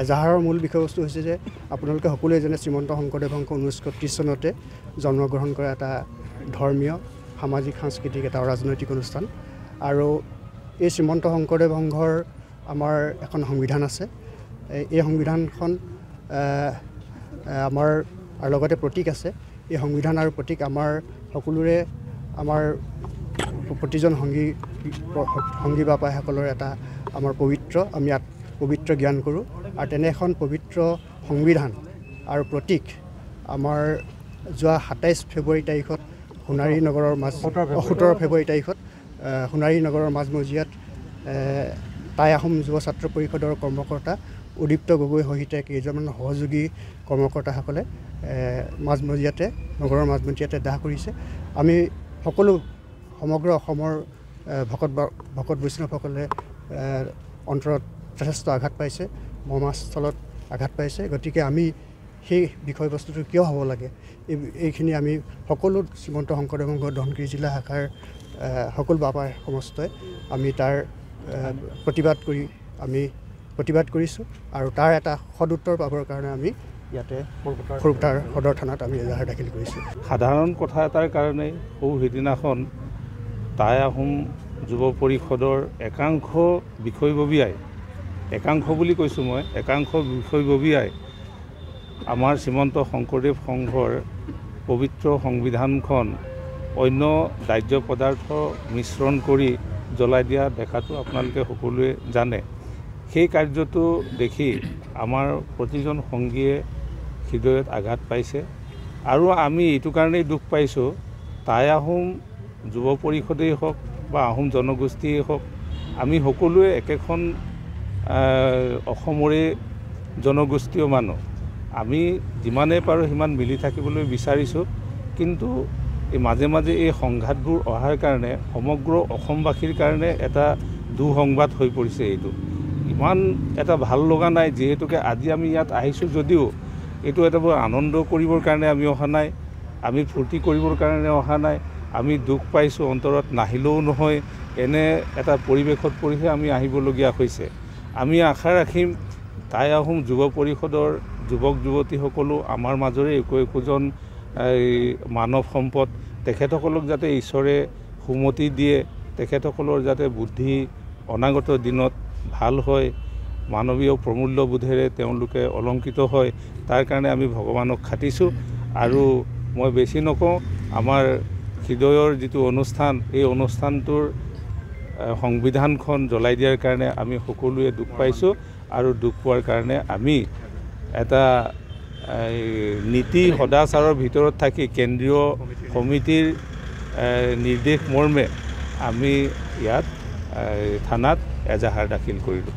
এজাহাৰৰ মূল বিষয়বস্তু হৈছে যে আপোনালোকে সকলোৱে জানে শ্ৰীমন্ত শংকৰদেৱ 1931 চনতে জন্মগ্ৰহণ কৰা এটা ধৰ্মীয় সামাজিক সাংস্কৃতিক এটা ৰাজনৈতিক অনুষ্ঠান আৰু এই শ্ৰীমন্ত শংকৰদেৱ সংঘৰ আমাৰ এখন সংবিধান আছে এই সংবিধানখন আমাৰ আৰু লগতে প্ৰতীক আছে এই সংবিধান আৰু প্ৰতীক আমাৰ সকলোৰে আমাৰ প্ৰতিজন সংগী বাপাসকলৰ এটা আমাৰ পবিত্ৰ আমি ইয়াত পবিত্ৰ জ্ঞান কৰোঁ আৰু তেনে এখন পবিত্ৰ সংবিধান আৰু প্ৰতীক আমাৰ যোৱা 27 ফেব্ৰুৱাৰী তাৰিখত সোণাৰী নগৰৰ 17 ফেব্ৰুৱাৰী তাৰিখত সোণাৰী নগৰৰ মাজমজিয়াত টাই আহোম যুৱ ছাত্ৰ পৰিষদৰ কৰ্মকৰ্তা উদীপ্ত গগৈ সহিতে কেইজনমান সহযোগী কৰ্মকৰ্তাসকলে মাজমজিয়াতে নগৰৰ মাজমজিয়াতে দাহ কৰিছে আমি সকলো সমগ্ৰ অসমৰ ভকত বৈষ্ণৱসকলে অন্তৰত যথেষ্ট আঘাত পাইছে মৰ্মাস্থলত আঘাত পাইছে গতিকে আমি সেই বিষয়বস্তুটো কিয় হ'ব লাগে এইখিনি আমি সকলো শ্ৰীমন্ত শংকৰদেৱ সংঘ ধনশিৰি জিলা শাখাৰ সকলো বাপাৰ সমস্তই আমি তাৰ প্ৰতিবাদ কৰিছোঁ আৰু তাৰ এটা সদুত্তৰ পাবৰ কাৰণে আমি ইয়াতে কলকাতাৰ সদৰ থানাত আমি এজাহাৰ দাখিল কৰিছোঁ সাধাৰণ কথা এটাৰ কাৰণে সিদিনাখন টাই আহোম যুৱ পৰিষদৰ একাংশ বিষয়ববীয়াই একাংশ বুলি কৈছোঁ মই একাংশ বিষয়ববীয়াই আমাৰ শ্ৰীমন্ত শংকৰদেৱ সংঘৰ পবিত্ৰ সংবিধানখন অন্য দাহ্য পদাৰ্থ মিশ্ৰণ কৰি জ্বলাই দিয়া দেখাটো আপোনালোকে সকলোৱে জানে সেই কাৰ্যটো দেখি আমাৰ প্ৰতিজন সংগীয়ে হৃদয়ত আঘাত পাইছে আৰু আমি এইটো কাৰণেই দুখ পাইছোঁ টাই আহোম যুৱ পৰিষদেই হওক বা আহোম জনগোষ্ঠীয়ে হওক আমি সকলোৱে একেখন অসমৰে জনগোষ্ঠীয় মানুহ আমি যিমানেই পাৰোঁ সিমান মিলি থাকিবলৈ বিচাৰিছোঁ কিন্তু মাজে মাজে এই সংঘাতবোৰ অহাৰ কাৰণে সমগ্ৰ অসমবাসীৰ কাৰণে এটা দুঃসংবাদ হৈ পৰিছে এইটো ইমান এটা ভাল লগা নাই যিহেতুকে আজি আমি ইয়াত আহিছোঁ যদিও এইটো এটা বৰ আনন্দ কৰিবৰ কাৰণে আমি অহা নাই আমি ফূৰ্তি কৰিবৰ কাৰণে অহা নাই আমি দুখ পাইছোঁ অন্তৰত নাহিলেও নহয় এনে এটা পৰিৱেশত পৰিহে আমি আহিবলগীয়া হৈছে আমি আশা ৰাখিম টাই আহোম যুৱ পৰিষদৰ যুৱক যুৱতীসকলো আমাৰ মাজৰে একোজন মানৱ সম্পদ তেখেতসকলক যাতে ঈশ্বৰে সুমতি দিয়ে তেখেতসকলৰ যাতে বুদ্ধি অনাগত দিনত ভাল হয় মানৱীয় প্ৰমূল্যবোধেৰে তেওঁলোকে অলংকিত হয় তাৰ কাৰণে আমি ভগৱানক খাটিছোঁ আৰু মই বেছি নকওঁ আমাৰ হৃদয়ৰ যিটো অনুষ্ঠান এই অনুষ্ঠানটোৰ সংবিধানখন জ্বলাই দিয়াৰ কাৰণে আমি সকলোৱে দুখ পাইছোঁ আৰু দুখ পোৱাৰ কাৰণে আমি এটা নীতি সদাচাৰৰ ভিতৰত থাকি কেন্দ্ৰীয় সমিতিৰ নিৰ্দেশ মৰ্মে আমি ইয়াত থানাত এজাহাৰ দাখিল কৰিলোঁ।